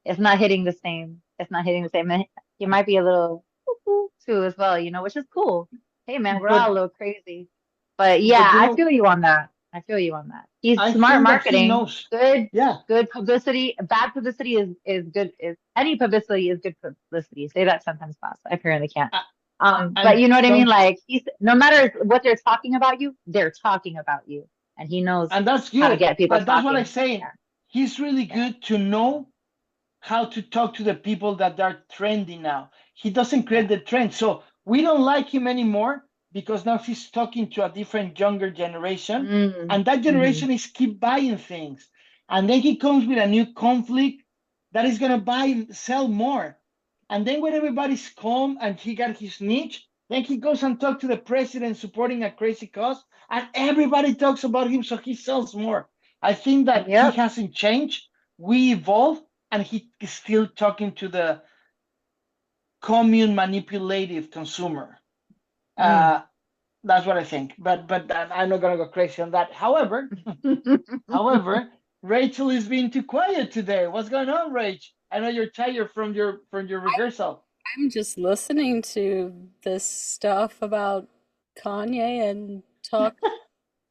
Speaker 2: it's not hitting the same. It's not hitting the same. And he might be a little cuckoo too as well, which is cool. Hey man, we're all a
Speaker 1: But
Speaker 2: little crazy. But
Speaker 1: but
Speaker 2: yeah,
Speaker 1: you
Speaker 2: I
Speaker 1: know,
Speaker 2: feel you on that. I feel you on that. He's
Speaker 1: I
Speaker 2: smart
Speaker 1: think that he
Speaker 2: marketing.
Speaker 1: knows.
Speaker 2: Good,
Speaker 1: Yeah.
Speaker 2: good publicity. Bad publicity is good. Is any publicity is good publicity. Say that sometimes fast. I apparently can't.
Speaker 1: a-
Speaker 2: But
Speaker 1: And
Speaker 2: you know what I mean?
Speaker 1: don't
Speaker 2: Like he's no matter what they're talking about you, they're talking about you, and he knows
Speaker 1: and that's
Speaker 2: how to
Speaker 1: good.
Speaker 2: get people
Speaker 1: But that's what I'm
Speaker 2: talking.
Speaker 1: saying.
Speaker 2: Yeah,
Speaker 1: He's really
Speaker 2: yeah.
Speaker 1: good to know how to talk to the people that are trendy now. He doesn't create
Speaker 2: Yeah.
Speaker 1: the trend. So we don't like him anymore because now he's talking to a different younger generation.
Speaker 2: Mm,
Speaker 1: And that
Speaker 2: hmm
Speaker 1: generation is keep buying things. And then he comes with a new conflict that is gonna buy and sell more. And then when everybody's calm and he got his niche, then he goes and talks to the president supporting a crazy cause, and everybody talks about him, so he sells more. I think that he
Speaker 2: Yep.
Speaker 1: hasn't changed. We evolve, and he is still talking to the commune manipulative consumer.
Speaker 2: Mm.
Speaker 1: Uh, that's what I think. But I'm not gonna go crazy on that. However, Rachel is being too quiet today. What's going on, Rach? I know you're tired from your rehearsal.
Speaker 3: I'm just listening to this stuff about Kanye and talk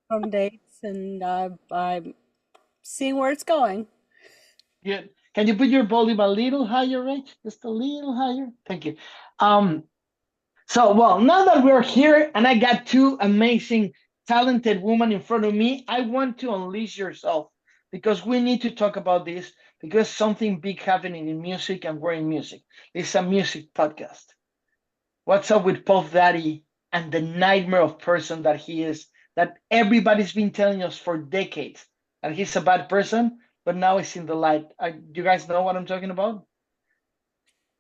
Speaker 3: from dates, and I'm seeing where it's going.
Speaker 1: Yeah. Can you put your volume a little higher, Rach? Just a little higher. Thank you. Um, So, well, now that we're here and I got two amazing, talented women in front of me, I want to unleash yourself because we need to talk about this because something big happening in music and we're in music. It's a music podcast. What's up with Puff Daddy and the nightmare of person that he is, that everybody's been telling us for decades that he's a bad person, but now it's in the light. Do you guys know what I'm talking about?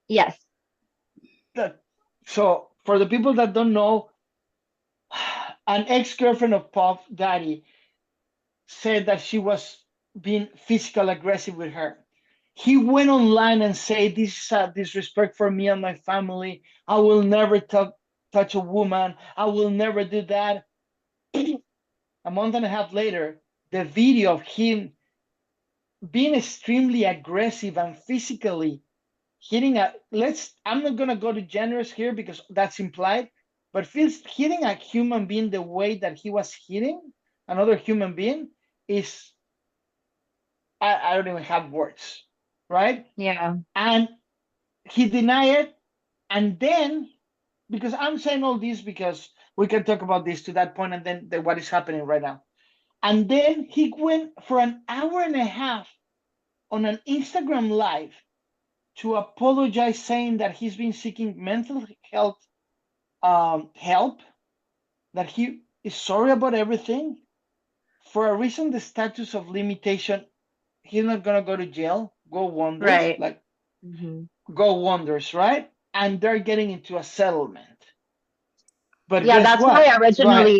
Speaker 2: Yes.
Speaker 1: That- So, for the people that don't know, an ex-girlfriend of Puff Daddy said that she was being physical aggressive with her. He went online and said, "This is a disrespect for me and my family. I will never touch a woman. I will never do that." A month and a half later, the video of him being extremely aggressive and physically hitting a I'm not gonna go to genres here because that's implied, but feels hitting a human being the way that he was hitting another human being is I don't even have words, right?
Speaker 2: Yeah.
Speaker 1: And he denied it, and then because I'm saying all this because we can talk about this to that point, and then what is happening right now. And then he went for an hour and a half on an Instagram live to apologize, saying that he's been seeking mental health help, that he is sorry about everything. For a reason, the status of limitation, he's not gonna go to jail. Go wonders,
Speaker 2: Right.
Speaker 1: like
Speaker 2: hmm
Speaker 1: go wonders, right? And they're getting into a settlement. But
Speaker 2: Yeah,
Speaker 1: guess
Speaker 2: that's why
Speaker 1: what? Go ahead.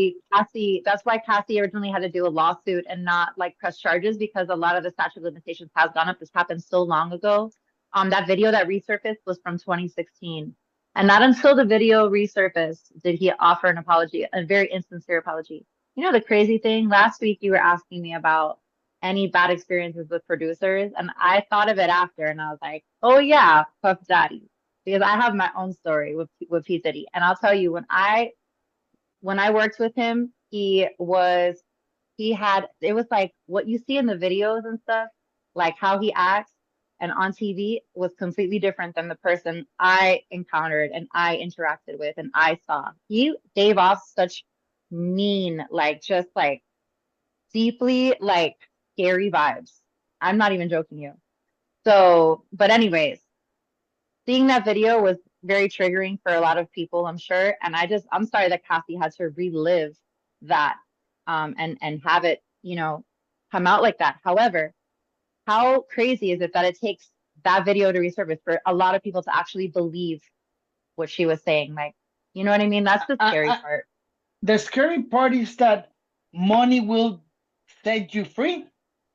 Speaker 2: That's why Cassie originally had to do a lawsuit and not like press charges because a lot of the statute of limitations has gone up. This happened so long ago. That video that resurfaced was from 2016. And not until the video resurfaced did he offer an apology, a very insincere apology. You know, the crazy thing, last week you were asking me about any bad experiences with producers, and I thought of it after and I was like, oh yeah, Puff Daddy. Because I have my own story with P Diddy. And I'll tell you, when I worked with him, he was it was like what you see in the videos and stuff, like how he acts and on TV was completely different than the person I encountered and I interacted with and I saw. He gave off such mean, like just like deeply like scary vibes. I'm not even joking you. So, but anyways, seeing that video was very triggering for a lot of people, I'm sure. And I'm sorry that Cassie had to relive that, and have it, come out like that. However, how crazy is it that it takes that video to resurface for a lot of people to actually believe what she was saying? Like, you know what I mean? That's the
Speaker 1: I,
Speaker 2: scary
Speaker 1: I,
Speaker 2: part.
Speaker 1: the scary part is that money will set you free,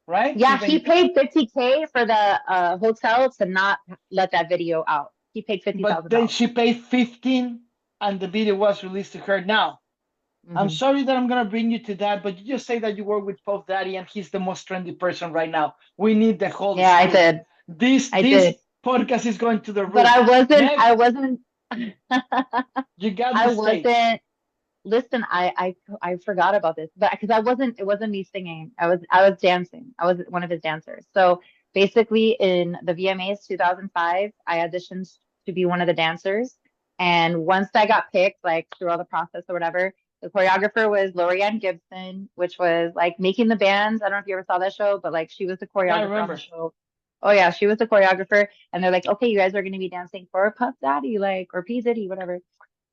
Speaker 1: right?
Speaker 2: Yeah, he
Speaker 1: Even,
Speaker 2: paid 50K for the hotel to not let that video out. He paid fifty
Speaker 1: but
Speaker 2: thousand
Speaker 1: then
Speaker 2: dollars.
Speaker 1: she paid 15 and the video was released to her. Now, I'm
Speaker 2: Mm-hmm.
Speaker 1: sorry that I'm gonna bring you to that, but you just say that you work with Puff Daddy and he's the most trendy person right now. We need the whole
Speaker 2: Yeah, I
Speaker 1: scoop.
Speaker 2: did. I
Speaker 1: This
Speaker 2: did.
Speaker 1: podcast is going to the
Speaker 2: But
Speaker 1: roof.
Speaker 2: I
Speaker 1: Next,
Speaker 2: wasn't,
Speaker 1: you got
Speaker 2: I
Speaker 1: the stage.
Speaker 2: wasn't, listen, I forgot about this, but because it wasn't me singing. I was dancing. I was one of his dancers. So basically in the VMAs 2005, I auditioned to be one of the dancers. And once I got picked, like through all the process or whatever, the choreographer was Lorianne Gibson, which was like Making the Bands. I don't know if you ever saw that show, but like she was the
Speaker 1: Yeah, I
Speaker 2: choreographer on the
Speaker 1: remember.
Speaker 2: show. Oh yeah, she was the choreographer. And they're like, okay, you guys are going to be dancing for Puff Daddy, like, or P. Diddy, whatever.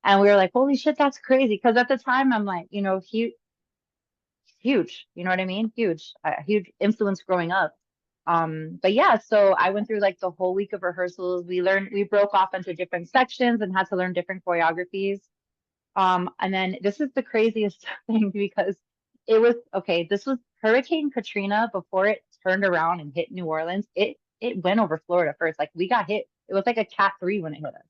Speaker 2: And we were like, holy shit, that's crazy. Because at the time, I'm like, huge, you know what I mean? Huge, a huge influence growing up. But yeah, so I went through like the whole week of rehearsals. We broke off into different sections and had to learn different choreographies. And then this is the craziest thing because okay, this was Hurricane Katrina before it turned around and hit New Orleans. It went over Florida first. Like we got hit. It was like a cat 3 when it hit us.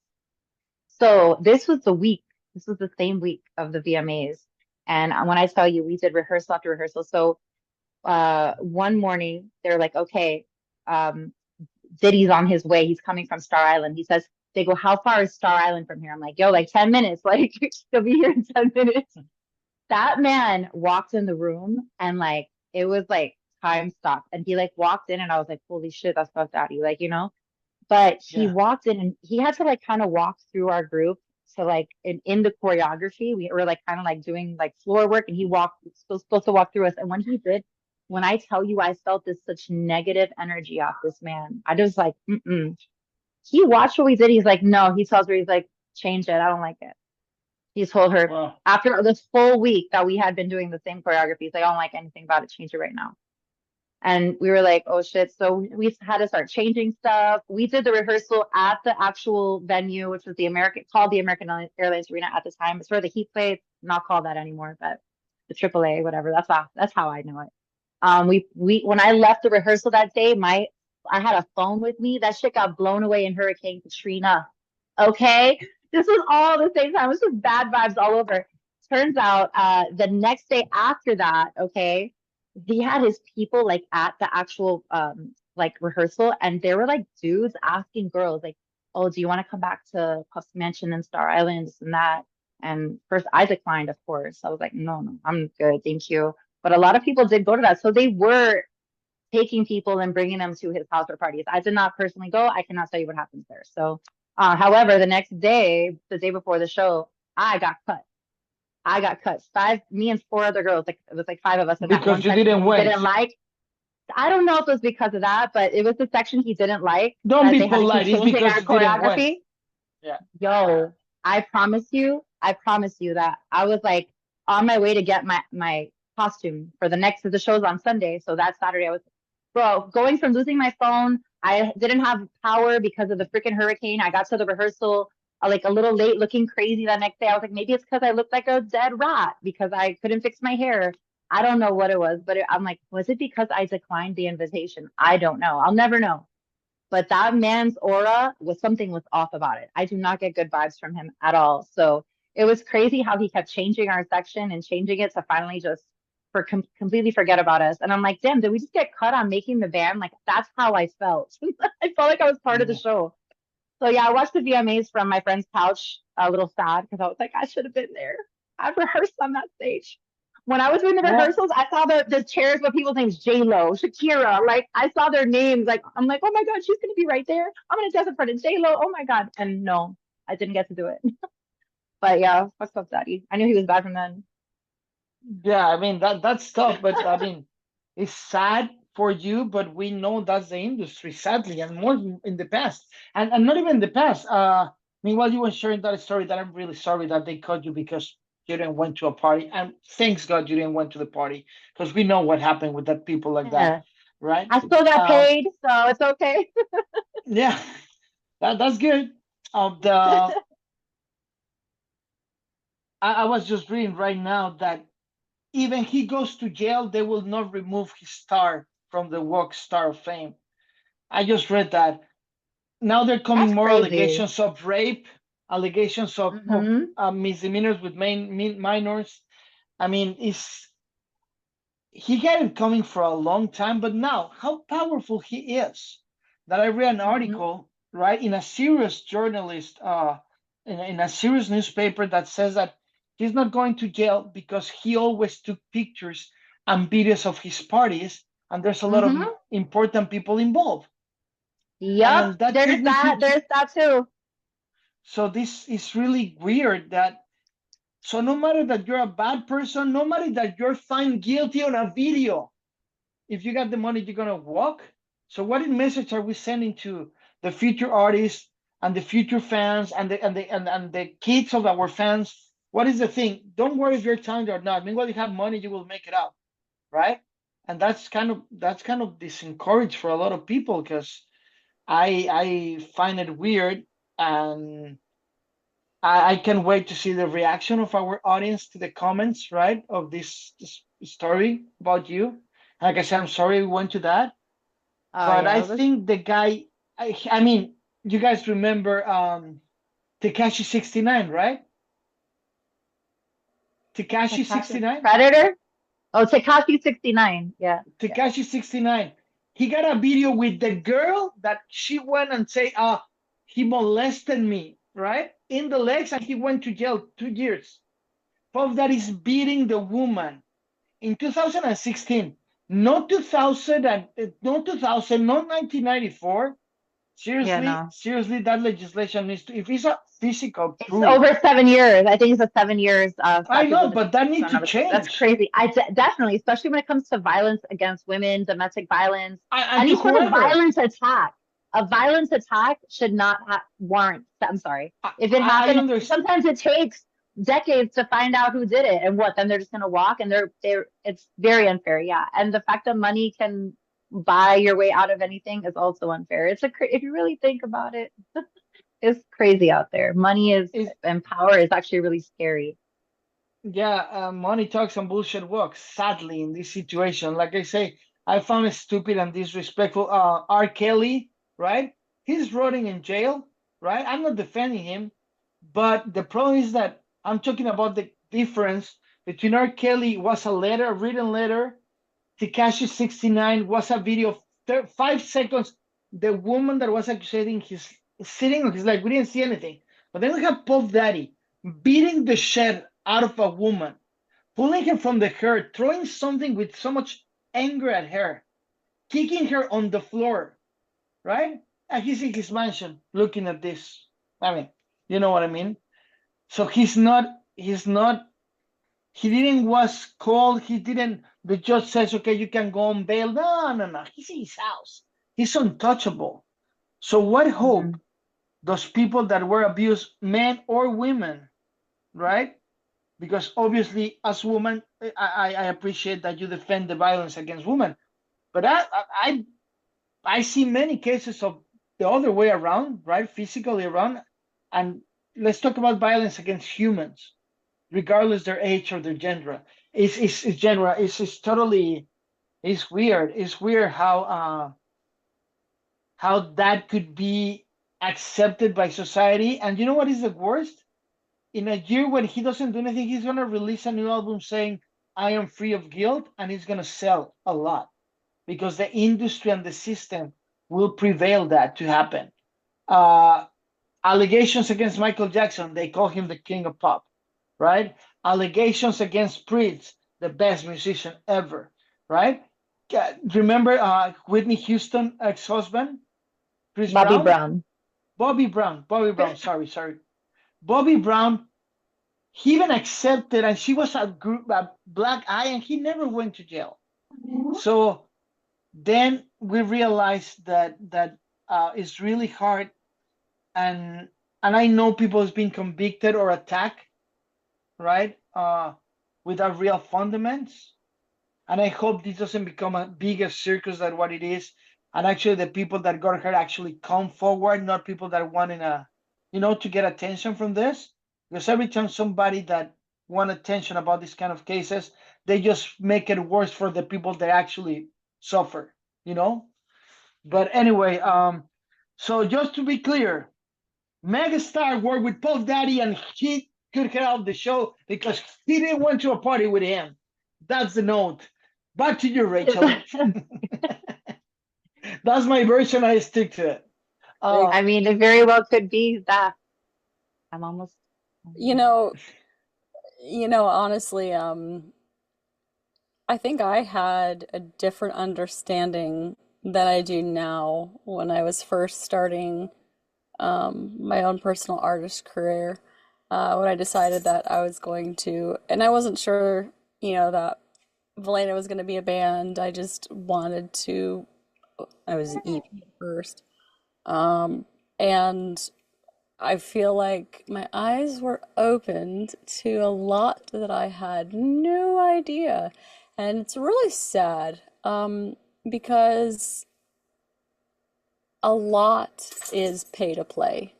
Speaker 2: So this was the same week of the VMAs. And when I tell you, we did rehearsal after rehearsal. So one morning, they're like, okay, um, Diddy's on his way. He's coming from Star Island. They go, how far is Star Island from here? I'm like, yo, like 10 minutes. Like, he'll be here in 10 minutes. That man walked in the room and like, it was like time stopped. And he like walked in and I was like, holy shit, that's Puff Daddy. Like, but he
Speaker 1: Yeah.
Speaker 2: walked in and he had to like kind of walk through our group to like in the choreography. We were like kind of like doing like floor work and he was supposed to walk through us. And when he did, when I tell you I felt this such negative energy off this man, I just like, mm-mm. He watched what we did. He's like, no, he tells her, he's like, change it. I don't like it. He told her
Speaker 1: Well,
Speaker 2: after this full week that we had been doing the same choreography, he's like, I don't like anything about it. Change it right now. And we were like, oh shit. So we had to start changing stuff. We did the rehearsal at the actual venue, which was called the American Airlines Arena at the time. It's where the Heat played, not called that anymore, but the AAA, whatever. That's how I know it. When I left the rehearsal that day, I had a phone with me. That shit got blown away in Hurricane Katrina. Okay. This was all at the same time. It was just bad vibes all over. Turns out, the next day after that, okay, he had his people like at the actual like rehearsal and there were like dudes asking girls like, oh, do you want to come back to Puff's Mansion and Star Island, this and that. And first I declined, of course. I was like, no, no, I'm good, thank you. But a lot of people did go to that, so they were taking people and bringing them to his house or parties. I did not personally go. I cannot tell you what happens there. So however, the next day, the day before the show, I got cut. I got cut. Me and 4 other girls, like it was like 5 of us in that one
Speaker 1: because you
Speaker 2: section
Speaker 1: didn't
Speaker 2: he
Speaker 1: went.
Speaker 2: didn't like. I don't know if it was because of that, but it was the section he didn't like
Speaker 1: Don't
Speaker 2: that
Speaker 1: be
Speaker 2: they had to keep
Speaker 1: polite. It's
Speaker 2: changing
Speaker 1: because
Speaker 2: our
Speaker 1: you didn't went.
Speaker 2: choreography.
Speaker 1: Yeah.
Speaker 2: Yo, I promise you that I was like on my way to get my costume for the next of the shows on Sunday. So that Saturday I was, bro, going from losing my phone. I didn't have power because of the freaking hurricane. I got to the rehearsal like a little late, looking crazy that next day. I was like, maybe it's because I looked like a dead rat because I couldn't fix my hair. I don't know what it was, but I'm like, was it because I declined the invitation? I don't know. I'll never know. But that man's aura was something was off about it. I do not get good vibes from him at all. So it was crazy how he kept changing our section and changing it to finally just completely forget about us. And I'm like, damn, did we just get cut on Making the Band? Like that's how I felt. I felt like I was part of the
Speaker 1: Yeah.
Speaker 2: show. So yeah, I watched the VMAs from my friend's couch, a little sad because I was like, I should have been there. I rehearsed on that stage. When I was doing the
Speaker 1: Well,
Speaker 2: rehearsals, I saw the chairs with people's names, J-Lo, Shakira. Like I saw their names. Like I'm like, oh my God, she's gonna be right there. I'm gonna dance in front of J-Lo. Oh my God. And no, I didn't get to do it. But yeah, fucked up daddy. I knew he was bad from then.
Speaker 1: yeah, I mean that's tough, but I mean it's sad for you, but we know that's the industry, sadly, and more in the past, and not even in the past. Meanwhile, you were sharing that story that I'm really sorry that they caught you because you didn't went to a party, and thanks God you didn't went to the party because we know what happened with that people like that,
Speaker 2: Yeah.
Speaker 1: right?
Speaker 2: I still got
Speaker 1: Um,
Speaker 2: paid, so it's okay.
Speaker 1: yeah, that's good. The I was just reading right now that even he goes to jail, they will not remove his star from the Walk Star of Fame. I just read that. Now they're coming
Speaker 2: That's
Speaker 1: more
Speaker 2: crazy.
Speaker 1: allegations of rape, allegations of
Speaker 2: Hmm.
Speaker 1: misdemeanors with minors. I mean, he had it coming for a long time, but now how powerful he is. That I read an
Speaker 2: Hmm.
Speaker 1: article, right, in a serious journalist, in a serious newspaper that says that he's not going to jail because he always took pictures and videos of his parties, and there's a lot of
Speaker 2: Hmm.
Speaker 1: important people involved,
Speaker 2: Yep.
Speaker 1: and that took me to.
Speaker 2: There's that too.
Speaker 1: So this is really weird that. So no matter that you're a bad person, no matter that you're found guilty on a video, if you got the money, you're gonna walk. So what message are we sending to the future artists and the future fans and the kids of our fans? What is the thing? Don't worry if you're talented or not. Meanwhile, you have money, you will make it up, right? And that's kind of discouraged for a lot of people because I find it weird, and I can't wait to see the reaction of our audience to the comments, right, of this story about you. Like I said, I'm sorry we went to that,
Speaker 2: Oh
Speaker 1: but I
Speaker 2: yeah, it was
Speaker 1: think the guy. I mean, you guys remember Tekashi 69, right? Tekashi
Speaker 2: Takashi
Speaker 1: 69.
Speaker 2: Predator. Oh, Takashi 69. Yeah. Yeah.
Speaker 1: Tekashi 69. He got a video with the girl that she went and say, he molested me, right, in the legs, and he went to jail 2 years. Of that is beating the woman in 2016, not 2000, not 2000, not 1994.
Speaker 2: Yeah,
Speaker 1: Seriously,
Speaker 2: no.
Speaker 1: seriously, that legislation needs to, if it's a physical
Speaker 2: It's
Speaker 1: proof,
Speaker 2: over 7 years. I think it's a 7 years
Speaker 1: I
Speaker 2: statute of
Speaker 1: know, but that
Speaker 2: limitations
Speaker 1: needs
Speaker 2: on
Speaker 1: to
Speaker 2: everything. That's
Speaker 1: change.
Speaker 2: crazy. Definitely, especially when it comes to violence against women, domestic violence,
Speaker 1: And to
Speaker 2: any sort of
Speaker 1: whoever,
Speaker 2: violence attack. A violence attack should not warrant. I'm sorry.
Speaker 1: I,
Speaker 2: If it
Speaker 1: I
Speaker 2: happened,
Speaker 1: understand.
Speaker 2: sometimes it takes decades to find out who did it, and what. Then they're just gonna walk, and they're. It's very unfair. Yeah, and the fact that money can buy your way out of anything is also unfair. If you really think about it. It's crazy out there. Money is
Speaker 1: Is
Speaker 2: and power is actually really scary.
Speaker 1: Yeah, money talks and bullshit walks. Sadly, in this situation, like I say, I found it stupid and disrespectful. R. Kelly, right? He's rotting in jail, right? I'm not defending him, but the problem is that I'm talking about the difference between R. Kelly was a letter, a written letter. Tekashi 69 was a video of 5 seconds. The woman that was accusing his sitting on his leg, we didn't see anything. But then we have Puff Daddy beating the shit out of a woman, pulling her from the hair, throwing something with so much anger at her, kicking her on the floor, right? And he's in his mansion looking at this. I mean, you know what I mean? So he didn't was called, he didn't, the judge says, okay, you can go on bail. No, no, no. He's in his house. He's untouchable. So what hope
Speaker 2: Hmm.
Speaker 1: those people that were abused, men or women, right? Because obviously, as women, I appreciate that you defend the violence against women, but I see many cases of the other way around, right? Physically around, and let's talk about violence against humans, regardless their age or their gender. It's gender. It's totally. It's weird. It's weird how that could be accepted by society. And you know what is the worst? In a year when he doesn't do anything, he's gonna release a new album saying, I am free of guilt, and it's gonna sell a lot because the industry and the system will prevail that to happen. Uh, Allegations against Michael Jackson, they call him the king of pop, right? Allegations against Prince, the best musician ever, right? Remember Whitney Houston ex-husband, Chris
Speaker 2: Bobby
Speaker 1: Brown?
Speaker 2: Brown.
Speaker 1: Bobby Brown, sorry. Bobby Brown, he even accepted, and she was a black eye, and he never went to jail. So then we realized that it's really hard, and I know people has been convicted or attacked, right? Without real fundamentals. And I hope this doesn't become a bigger circus than what it is. And actually, the people that got hurt actually come forward, not people that wanting to get attention from this. Because every time somebody that want attention about this kind of cases, they just make it worse for the people that actually suffer. But anyway, so just to be clear, Megastar worked with Puff Daddy, and he could get out of the show because he didn't went to a party with him. That's the note. Back to you, Rachel. That's my version. I stick to it.
Speaker 2: I mean, it very well could be that. I'm almost.
Speaker 3: You know, honestly, I think I had a different understanding than I do now when I was first starting my own personal artist career. When I decided that I was going to, and I wasn't sure, that Valena was going to be a band. I just wanted to, I was an EP at first. And I feel like my eyes were opened to a lot that I had no idea. And it's really sad, because a lot is pay to play,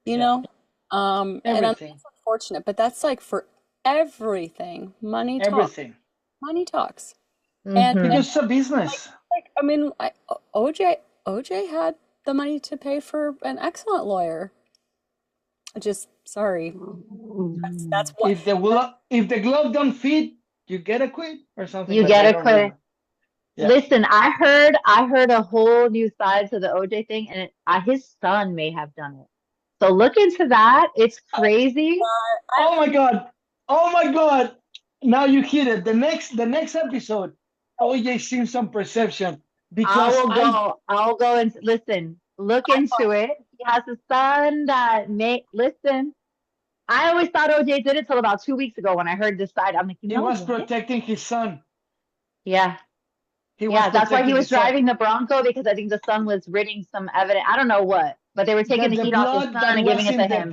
Speaker 3: you know? And
Speaker 1: Everything.
Speaker 3: that's unfortunate, but that's like for everything. Money talks.
Speaker 1: Everything.
Speaker 3: Money talks.
Speaker 2: Mhm.
Speaker 1: Because it's a business.
Speaker 3: I mean, OJ had the money to pay for an excellent lawyer. Just sorry. That's what.
Speaker 1: If the glove don't fit, you get a quit or something.
Speaker 2: You
Speaker 1: like
Speaker 2: get
Speaker 1: that. I
Speaker 2: a
Speaker 1: don't
Speaker 2: quit.
Speaker 1: remember. Yeah.
Speaker 2: Listen, I heard a whole new side to the OJ thing, and his son may have done it. So look into that. It's crazy.
Speaker 1: Oh my God. Oh my God. Now you hit it. The next episode, OJ Simpson perception. Because
Speaker 2: I'll go and listen. Look into it. He has a son that may listen. I always thought OJ did it till about 2 weeks ago when I heard this side. I'm like,
Speaker 1: he was protecting his son.
Speaker 2: Yeah. That's why he was driving the Bronco, because I think the son was ridding some evidence. I don't know what, but they were taking the heat off his son and giving it to him.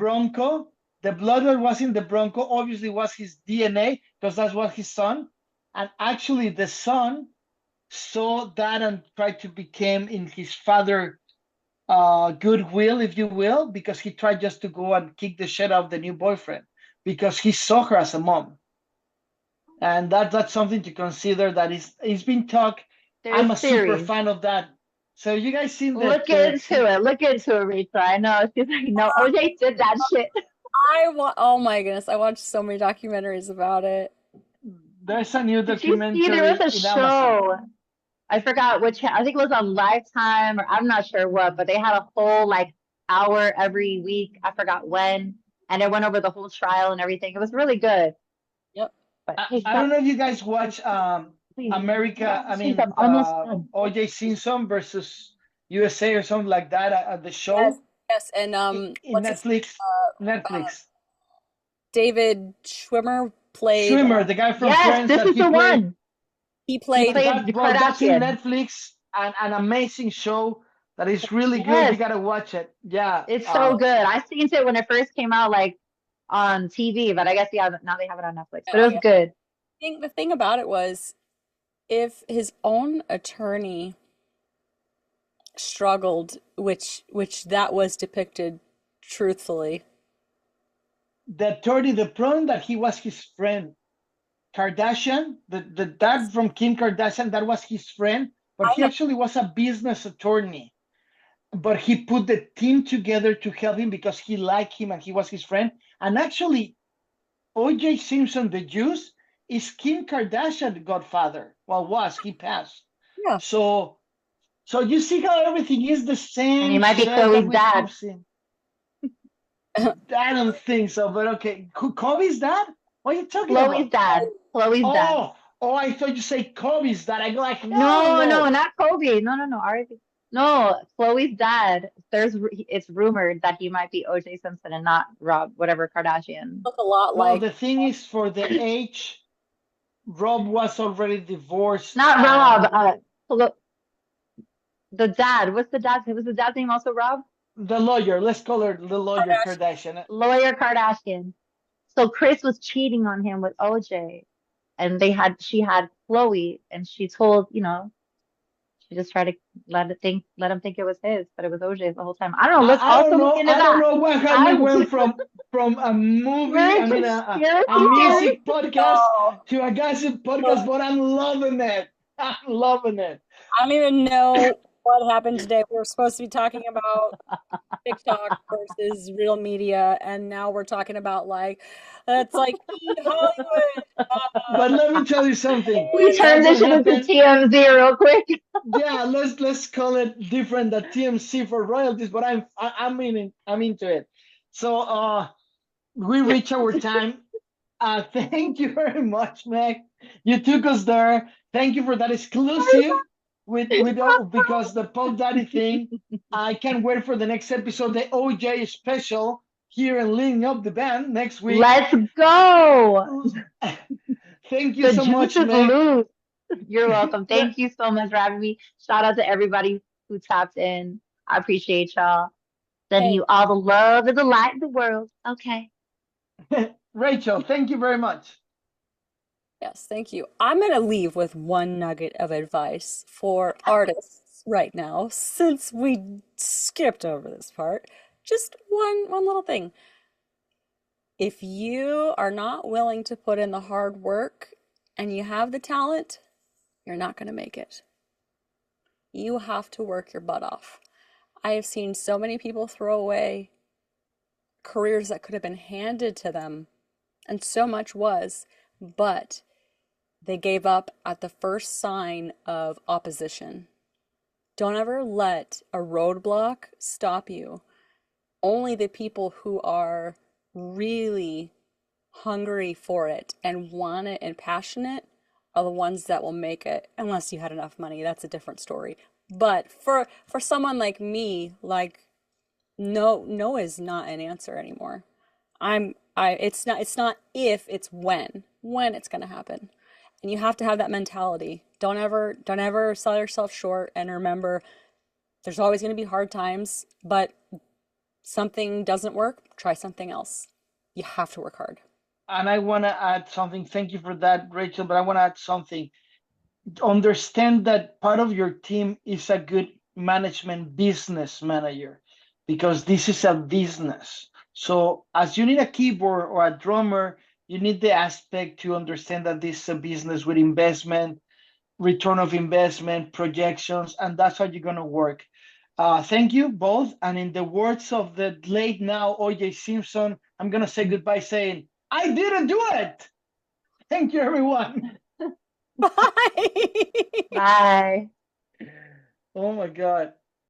Speaker 1: The blood that was in the Bronco obviously was his DNA, because that's what his son. And actually, the son saw that and tried to become in his father goodwill, if you will, because he tried just to go and kick the shit out of the new boyfriend because he saw her as a mom. And that's something to consider. That it's been talked. I'm a super fan of that. So you guys seen that?
Speaker 2: Look into it, Rachel. I know. She's like, no, OJ did that shit.
Speaker 3: Oh my goodness, I watched so many documentaries about it.
Speaker 1: There's a new documentary.
Speaker 2: There was a show.
Speaker 1: Amazon.
Speaker 2: I forgot which. I think it was on Lifetime, or I'm not sure what, but they had a whole hour every week. I forgot when, and it went over the whole trial and everything. It was really good.
Speaker 3: Yep.
Speaker 2: But
Speaker 1: I don't know if you guys watch America. I mean, OJ Simpson versus USA or something like that at the show.
Speaker 3: Yes, and
Speaker 1: in Netflix. Netflix.
Speaker 3: David Schwimmer played.
Speaker 1: The guy from Friends.
Speaker 2: This is the one.
Speaker 3: He played
Speaker 1: that's in Netflix, an amazing show that is really good. You gotta watch it. Yeah,
Speaker 2: it's so good. I seen it when it first came out, on TV, but I guess now they have it on Netflix. But it was good.
Speaker 3: I think the thing about it was, if his own attorney struggled, which that was depicted truthfully.
Speaker 1: The problem that he was his friend. Kardashian, the dad from Kim Kardashian, that was his friend, but he actually was a business attorney. But he put the team together to help him because he liked him and he was his friend. And actually, OJ Simpson, the Juice, is Kim Kardashian's godfather. Well, he passed.
Speaker 3: Yeah.
Speaker 1: So you see how everything is the same.
Speaker 2: And he might be Khloe's dad.
Speaker 1: I don't think so, but okay. Kobe's dad? What are you talking
Speaker 2: Chloe's
Speaker 1: about?
Speaker 2: dad. Chloe's dad.
Speaker 1: Oh, I thought you say Kobe's dad. I go like, hell
Speaker 2: No,
Speaker 1: no.
Speaker 2: no, not Kobe. No, no, no. No, Chloe's dad. It's rumored that he might be OJ Simpson and not Rob, whatever Kardashian.
Speaker 3: Look a lot
Speaker 1: Well,
Speaker 3: like
Speaker 1: the thing is, for the age, Rob was already divorced.
Speaker 2: Not Rob. Chlo- the dad. What's the dad? Was the dad's name also Rob?
Speaker 1: The lawyer. Let's call her the lawyer Kardashian.
Speaker 2: Lawyer Kardashian. So Chris was cheating on him with OJ, and she had Chloe, and she told, she just tried to let him think it was his, but it was OJ's the whole time. I don't know. Let's
Speaker 1: I don't
Speaker 2: also
Speaker 1: know.
Speaker 2: look into
Speaker 1: I don't
Speaker 2: that.
Speaker 1: know what how we went from a movie, I mean a music podcast
Speaker 3: oh,
Speaker 1: to a gossip podcast, but I'm loving it. I'm loving it.
Speaker 3: I don't even know what happened today. We were supposed to be talking about TikTok versus real media, and now we're talking about like it's like Hollywood.
Speaker 1: But let me tell you something.
Speaker 2: We turned this
Speaker 1: That's what
Speaker 2: into
Speaker 1: happened.
Speaker 2: TMZ real quick.
Speaker 1: Yeah, let's call it different than TMC for royalties, but I'm into it. So we reach our time. Thank you very much, Meg. You took us there. Thank you for that exclusive with because the Pop Daddy thing. I can't wait for the next episode, the OJ special here and leading up the band next week.
Speaker 2: Let's go.
Speaker 1: Thank you so much,
Speaker 2: juice is
Speaker 1: Meg.
Speaker 2: loose. You're welcome. Thank you so much for having me. Shout out to everybody who tapped in. I appreciate y'all. Sending you all the love and the light in the world. Okay.
Speaker 1: Rachel, thank you very much.
Speaker 3: Yes, thank you. I'm going to leave with one nugget of advice for artists right now, since we skipped over this part. Just one little thing. If you are not willing to put in the hard work and you have the talent, you're not going to make it. You have to work your butt off. I have seen so many people throw away careers that could have been handed to them, and so much was, but they gave up at the first sign of opposition. Don't ever let a roadblock stop you. Only the people who are really hungry for it and want it and passionate are the ones that will make it, unless you had enough money. That's a different story. But for someone like me, like no is not an answer anymore. It's not if, it's when it's going to happen. And you have to have that mentality. Don't ever sell yourself short, and remember there's always going to be hard times, but something doesn't work, try something else. You have to work hard.
Speaker 1: And I want to add something. Thank you for that, Rachel, but I want to add something. Understand that part of your team is a good management business manager, because this is a business. So as you need a keyboard or a drummer, you need the aspect to understand that this is a business with investment, return of investment, projections, and that's how you're going to work. Thank you both. And in the words of the late now OJ Simpson, I'm going to say goodbye saying, I didn't do it. Thank you, everyone.
Speaker 3: Bye.
Speaker 2: Bye.
Speaker 1: Oh my God.